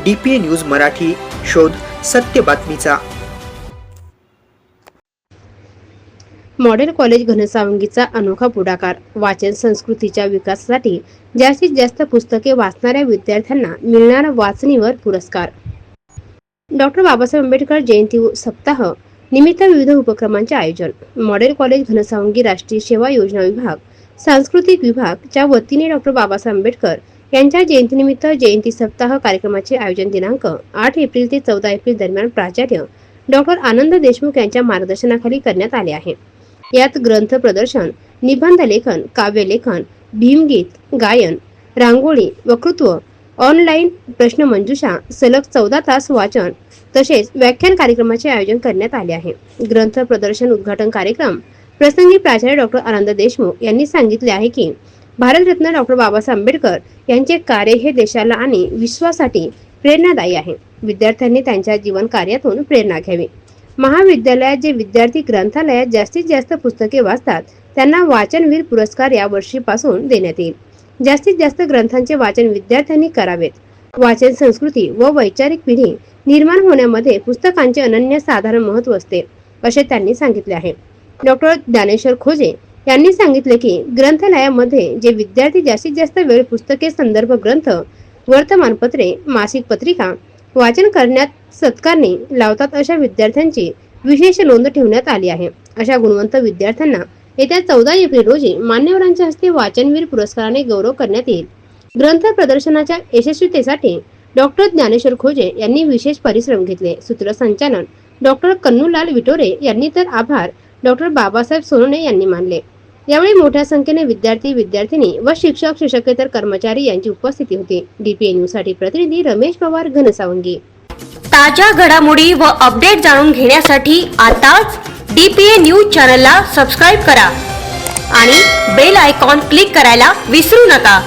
DPA news Marathi, शोध सत्य बातमीचा। मॉडेल कॉलेज घनसावंगीचा अनोखा पुढाकार। वाचन संस्कृतीच्या विकासासाठी जास्तीत जास्त पुस्तके वाचणाऱ्या विद्यार्थ्यांना मिळणार वाचनीवर पुरस्कार। डॉक्टर बाबासाहेब आंबेडकर जयंती सप्ताह निमित्त विविध उपक्रमांचे आयोजन। मॉडेल कॉलेज घनसावंगी राष्ट्रीय सेवा योजना विभाग, सांस्कृतिक विभागच्या वतीने डॉक्टर बाबासाहेब आंबेडकर यांच्या जयंतीनिमित्त जयंती सप्ताह कार्यक्रमाचे आयोजन दिनांक 8 एप्रिल ते 14 एप्रिल दरम्यान प्राचार्य डॉक्टर आनंद देशमुख यांच्या मार्गदर्शनाखाली करण्यात आले आहे। यात ग्रंथ प्रदर्शन, निबंध लेखन, काव्य लेखन, भीमगीत गायन, रांगोळी, वक्तृत्व, ऑनलाईन प्रश्नमंजुषा, सलग 14 तास वाचन तसेच व्याख्यान कार्यक्रमाचे आयोजन करण्यात आले आहे। ग्रंथ प्रदर्शन उद्घाटन कार्यक्रम प्रसंगी प्राचार्य डॉक्टर आनंद देशमुख यांनी सांगितले आहे की भारतरत्न डॉक्टर बाबासाहेब आंबेडकर यांचे कार्य हे देशाला आणि विश्वासाठी प्रेरणादायी आहे। विद्यार्थ्यांनी त्यांच्या जीवन कार्यातून प्रेरणा घ्यावी। महाविद्यालयात जे विद्यार्थी ग्रंथालयात जास्तीत जास्त पुस्तके वाचतात त्यांना वाचनवीर पुरस्कार या वर्षीपासून देण्यात येईल। जास्तीत जास्त ग्रंथांचे वाचन विद्यार्थ्यांनी करावेत। वाचन संस्कृती व वैचारिक पिढी निर्माण होण्यामध्ये पुस्तकांचे अनन्यसाधारण महत्त्व असते असे त्यांनी सांगितले आहे। डॉक्टर ज्ञानेश्वर खोजे यांनी सांगितले की ग्रंथालयामध्ये जे विद्यार्थी जास्तीत जास्त वेळ पुस्तके, संदर्भ ग्रंथ, वर्तमानपत्रे, मासिक पत्रिका वाचन करण्यात सत्कारणी लावतात अशा विद्यार्थ्यांची विशेष नोंद ठेवण्यात आली आहे। अशा गुणवंत विद्यार्थ्यांना येत्या 14 एप्रिल रोजी मान्यवरांच्या हस्ते वाचनवीर पुरस्काराने गौरव करण्यात येईल। ग्रंथ प्रदर्शनाच्या यशस्वीतेसाठी डॉक्टर ज्ञानेश्वर खोजे यांनी विशेष परिश्रम घेतले। सूत्रसंचालन डॉक्टर कन्नूलाल विटोरे यांनी तर आभार डॉक्टर बाबासाहेब सोनवणे यांनी मानले। यावेळी मोठ्या संख्येने विद्यार्थी, विद्यार्थिनी व शिक्षक, शिक्षकेतर कर्मचारी यांची उपस्थिती होती। DPA न्यूज साठी प्रतिनिधी रमेश पवार, घनसावंगी। ताज्या घडामोडी व अपडेट जाणून घेण्यासाठी आताच DPA न्यूज चॅनलला सबस्क्राइब करा आणि बेल आयकॉन क्लिक करायला विसरू नका।